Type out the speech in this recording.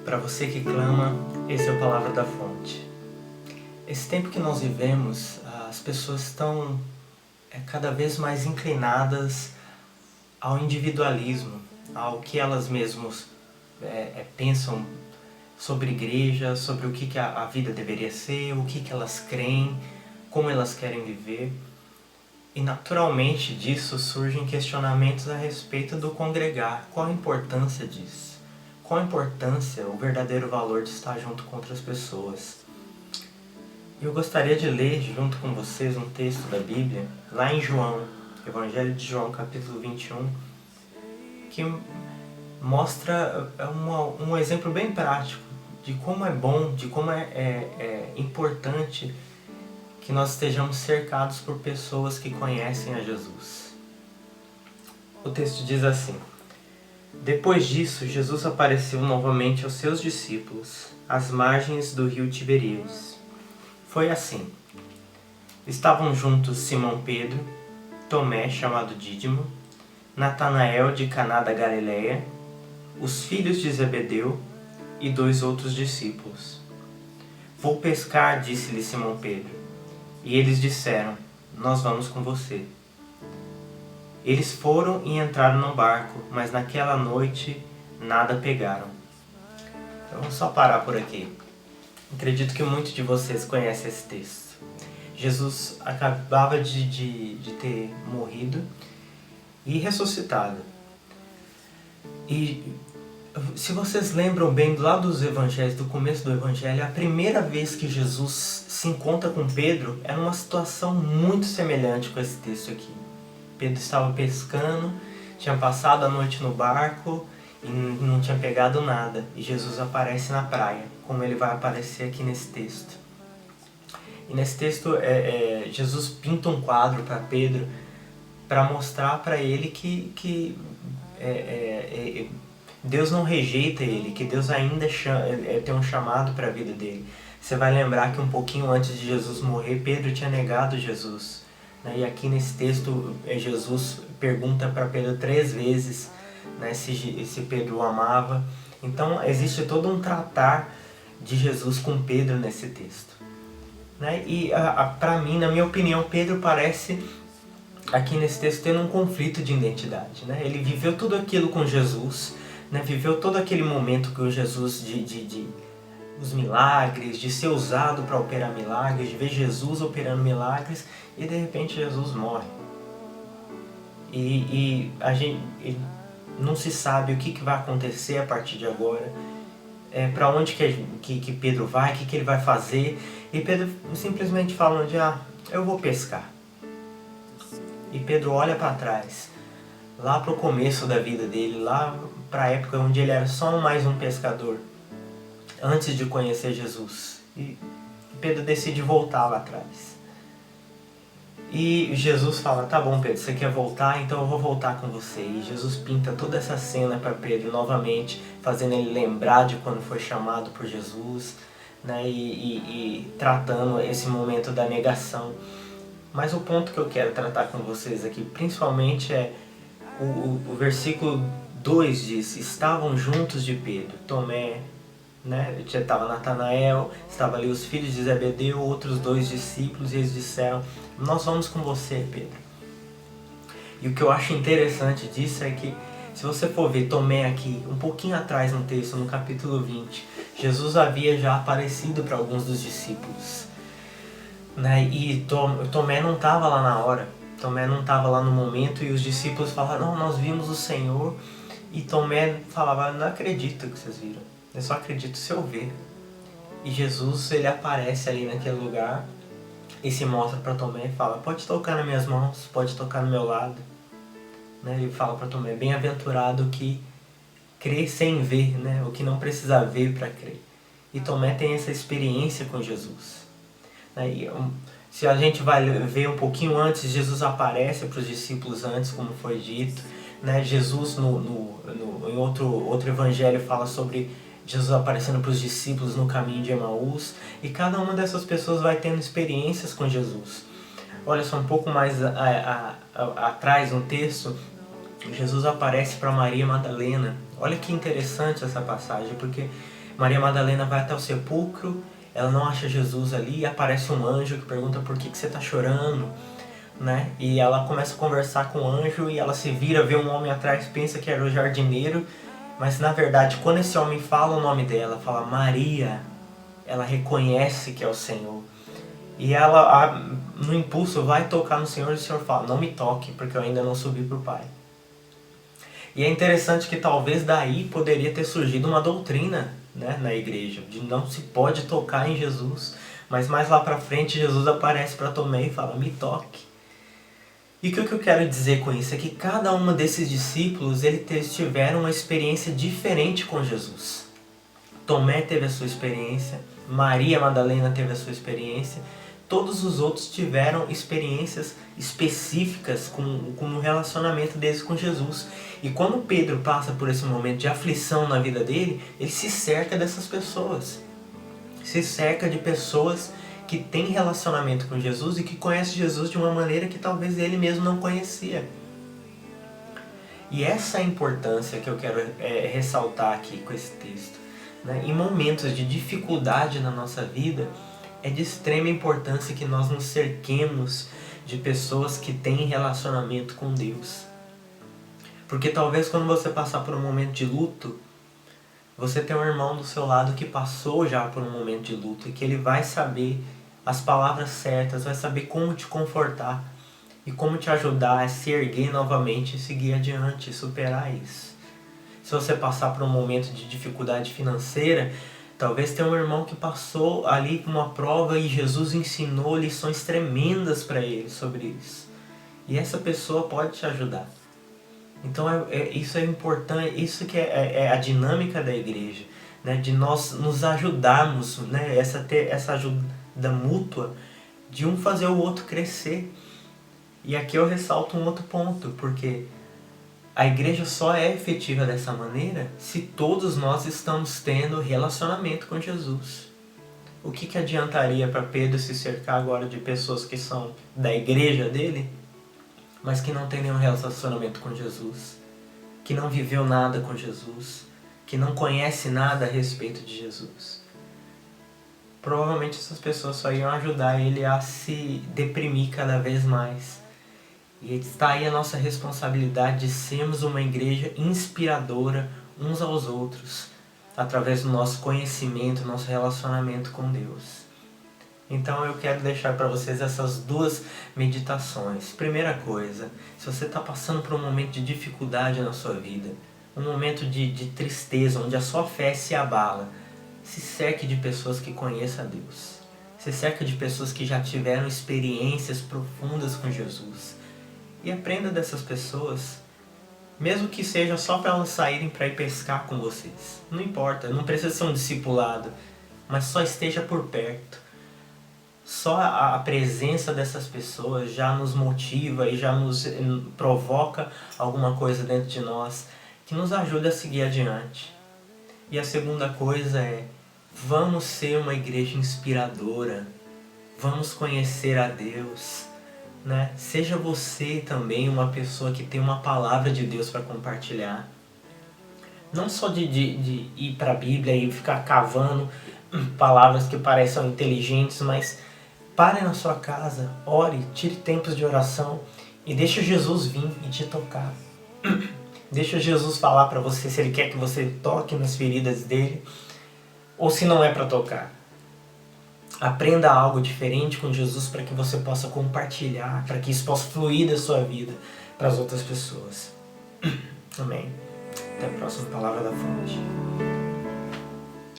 Para você que clama, esse é o Palavra da Fonte. Esse tempo que nós vivemos, as pessoas estão cada vez mais inclinadas ao individualismo, ao que elas mesmas pensam sobre igreja, sobre o que a vida deveria ser, o que elas creem, como elas querem viver. E naturalmente disso surgem questionamentos a respeito do congregar. Qual a importância disso? Qual a importância, o verdadeiro valor de estar junto com outras pessoas? Eu gostaria de ler junto com vocês um texto da Bíblia, lá em João, Evangelho de João, capítulo 21, que mostra um exemplo bem prático de como é bom, de como é importante que nós estejamos cercados por pessoas que conhecem a Jesus. O texto diz assim: Depois disso, Jesus apareceu novamente aos seus discípulos, às margens do rio Tiberíades. Foi assim. Estavam juntos Simão Pedro, Tomé, chamado Dídimo, Natanael de Caná da Galileia, os filhos de Zebedeu e 2 outros discípulos. Vou pescar, disse-lhe Simão Pedro. E eles disseram, nós vamos com você. Eles foram e entraram no barco, mas naquela noite nada pegaram. Então vamos só parar por aqui. Acredito que muitos de vocês conhecem esse texto. Jesus acabava de ter morrido e ressuscitado. E se vocês lembram bem lá dos evangelhos, do começo do evangelho, a primeira vez que Jesus se encontra com Pedro era uma situação muito semelhante com esse texto aqui. Pedro estava pescando, tinha passado a noite no barco e não tinha pegado nada. E Jesus aparece na praia, como ele vai aparecer aqui nesse texto. E nesse texto Jesus pinta um quadro para Pedro para mostrar para ele que Deus não rejeita ele, que Deus ainda tem um chamado para a vida dele. Você vai lembrar que um pouquinho antes de Jesus morrer, Pedro tinha negado Jesus. E aqui nesse texto, Jesus pergunta para Pedro 3 vezes, se Pedro o amava. Então existe todo um tratar de Jesus com Pedro nesse texto. E para mim, na minha opinião, Pedro parece aqui nesse texto tendo um conflito de identidade. Ele viveu tudo aquilo com Jesus, viveu todo aquele momento com Jesus os milagres, de ser usado para operar milagres, de ver Jesus operando milagres, e de repente Jesus morre. E a gente não se sabe o que vai acontecer a partir de agora, para onde que Pedro vai, o que ele vai fazer. E Pedro simplesmente fala eu vou pescar. E Pedro olha para trás, lá para o começo da vida dele, lá para a época onde ele era só mais um pescador, antes de conhecer Jesus. E Pedro decide voltar lá atrás. E Jesus fala, tá bom Pedro, você quer voltar? Então eu vou voltar com você. E Jesus pinta toda essa cena para Pedro novamente, fazendo ele lembrar de quando foi chamado por Jesus, e tratando esse momento da negação. Mas o ponto que eu quero tratar com vocês aqui, principalmente o versículo 2 diz, estavam juntos de Pedro, Tomé, estava Natanael, estava ali os filhos de Zebedeu, outros 2 discípulos, e eles disseram, nós vamos com você, Pedro. E o que eu acho interessante disso é que, se você for ver Tomé aqui, um pouquinho atrás no texto, no capítulo 20, Jesus havia já aparecido para alguns dos discípulos. E Tomé não estava lá na hora, Tomé não estava lá no momento, e os discípulos falaram, não, nós vimos o Senhor, e Tomé falava, não acredito que vocês viram, eu só acredito se eu ver. E Jesus, ele aparece ali naquele lugar, e se mostra para Tomé e fala, pode tocar nas minhas mãos, pode tocar no meu lado. Ele fala para Tomé, bem-aventurado que crê sem ver, o que não precisa ver para crer. E Tomé tem essa experiência com Jesus. Se a gente vai ver um pouquinho antes, Jesus aparece para os discípulos antes, como foi dito. Jesus, em outro evangelho, fala sobre Jesus aparecendo para os discípulos no caminho de Emaús. E cada uma dessas pessoas vai tendo experiências com Jesus. Olha só, um pouco mais atrás no texto, Jesus aparece para Maria Madalena. Olha que interessante essa passagem, porque Maria Madalena vai até o sepulcro, ela não acha Jesus ali, e aparece um anjo que pergunta por que você está chorando, né? E ela começa a conversar com o anjo e ela se vira, vê um homem atrás, pensa que era o jardineiro, mas na verdade quando esse homem fala o nome dela, fala Maria, ela reconhece que é o Senhor. E ela, no impulso, vai tocar no Senhor e o Senhor fala, não me toque, porque eu ainda não subi para o Pai. E é interessante que talvez daí poderia ter surgido uma doutrina, né, na igreja, de não se pode tocar em Jesus. Mas mais lá para frente Jesus aparece para Tomé e fala, me toque. E o que eu quero dizer com isso é que cada um desses discípulos eles tiveram uma experiência diferente com Jesus. Tomé teve a sua experiência, Maria Madalena teve a sua experiência, todos os outros tiveram experiências específicas com o relacionamento deles com Jesus. E quando Pedro passa por esse momento de aflição na vida dele, ele se cerca dessas pessoas. Se cerca de pessoas que têm relacionamento com Jesus e que conhecem Jesus de uma maneira que talvez ele mesmo não conhecia. E essa é a importância que eu quero ressaltar aqui com esse texto. Em momentos de dificuldade na nossa vida, é de extrema importância que nós nos cerquemos de pessoas que têm relacionamento com Deus. Porque talvez quando você passar por um momento de luto, você tem um irmão do seu lado que passou já por um momento de luto e que ele vai saber as palavras certas, vai saber como te confortar e como te ajudar a se erguer novamente e seguir adiante e superar isso. Se você passar por um momento de dificuldade financeira, talvez tenha um irmão que passou ali por uma prova e Jesus ensinou lições tremendas para ele sobre isso. E essa pessoa pode te ajudar. Então isso é importante, isso que é a dinâmica da igreja, né? De nós nos ajudarmos, né? Essa ajuda mútua, de um fazer o outro crescer. E aqui eu ressalto um outro ponto, porque a igreja só é efetiva dessa maneira se todos nós estamos tendo relacionamento com Jesus. O que adiantaria para Pedro se cercar agora de pessoas que são da igreja dele, mas que não tem nenhum relacionamento com Jesus, que não viveu nada com Jesus, que não conhece nada a respeito de Jesus? Provavelmente essas pessoas só iam ajudar ele a se deprimir cada vez mais. E está aí a nossa responsabilidade de sermos uma igreja inspiradora uns aos outros, através do nosso conhecimento, nosso relacionamento com Deus. Então eu quero deixar para vocês essas duas meditações. Primeira coisa, se você está passando por um momento de dificuldade na sua vida, um momento de tristeza, onde a sua fé se abala, se cerque de pessoas que conheçam a Deus. Se cerque de pessoas que já tiveram experiências profundas com Jesus. E aprenda dessas pessoas, mesmo que seja só para elas saírem para ir pescar com vocês. Não importa, não precisa ser um discipulado, mas só esteja por perto. Só a presença dessas pessoas já nos motiva e já nos provoca alguma coisa dentro de nós que nos ajuda a seguir adiante. E a segunda coisa é, vamos ser uma igreja inspiradora, vamos conhecer a Deus, né? Seja você também uma pessoa que tem uma palavra de Deus para compartilhar. Não só de ir para a Bíblia e ficar cavando palavras que pareçam inteligentes, mas pare na sua casa, ore, tire tempos de oração e deixa Jesus vir e te tocar. Deixa Jesus falar para você se Ele quer que você toque nas feridas dele ou se não é para tocar. Aprenda algo diferente com Jesus para que você possa compartilhar, para que isso possa fluir da sua vida para as outras pessoas. Amém. Até a próxima Palavra da Fonte.